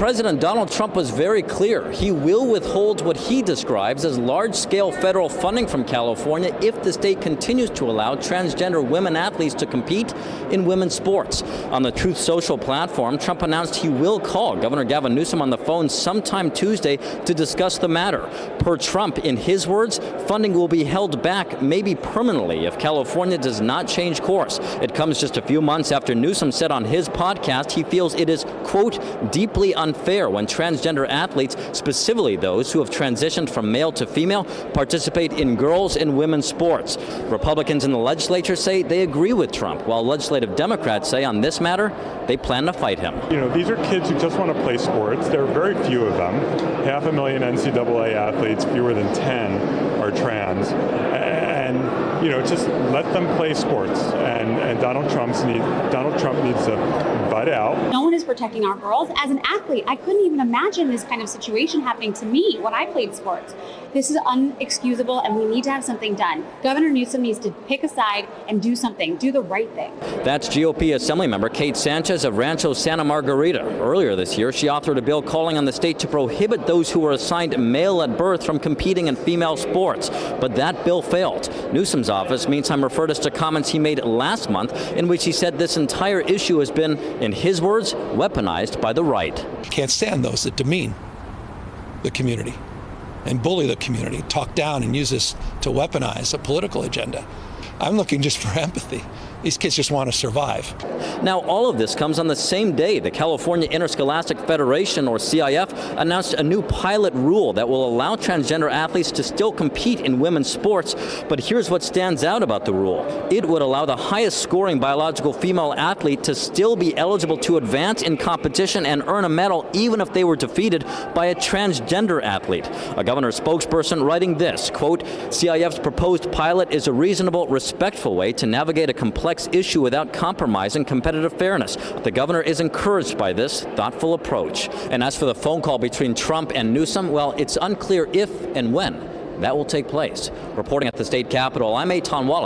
President Donald Trump was very clear. He will withhold what he describes as large-scale federal funding from California if the state continues to allow transgender women athletes to compete in women's sports. On the Truth Social platform, Trump announced he will call Governor Gavin Newsom on the phone sometime Tuesday to discuss the matter. Per Trump, in his words, funding will be held back, maybe permanently, if California does not change course. It comes just a few months after Newsom said on his podcast he feels it is, quote, deeply unfair when transgender athletes, specifically those who have transitioned from male to female, participate in girls' and women's sports. Republicans in the legislature say they agree with Trump, while legislative Democrats say on this matter they plan to fight him. You know, these are kids who just want to play sports. There are very few of them. 500,000 NCAA athletes, fewer than 10 are trans. And, you know, just let them play sports. And Donald Trump needs to butt out. No one is protecting our girls. As an athlete, I couldn't even imagine this kind of situation happening to me when I played sports. This is unexcusable, and we need to have something done. Governor Newsom needs to pick a side and do something, do the right thing. That's GOP Assemblymember Kate Sanchez of Rancho Santa Margarita. Earlier this year, she authored a bill calling on the state to prohibit those who were assigned male at birth from competing in female sports. But that bill failed. Newsom's office, meantime, referred us to comments he made last month in which he said this entire issue has been, in his words, weaponized by the right. Can't stand those that demean the community and bully the community, talk down and use this to weaponize a political agenda. I'm looking just for empathy. These kids just want to survive. Now, all of this comes on the same day the California Interscholastic Federation, or CIF, announced a new pilot rule that will allow transgender athletes to still compete in women's sports. But here's what stands out about the rule. It would allow the highest scoring biological female athlete to still be eligible to advance in competition and earn a medal, even if they were defeated by a transgender athlete. A governor's spokesperson writing this, quote, CIF's proposed pilot is a reasonable, respectful way to navigate a complex issue without compromising competitive fairness. The governor is encouraged by this thoughtful approach. And as for the phone call between Trump and Newsom, well, it's unclear if and when that will take place. Reporting at the state capitol, I'm Eitan Walla.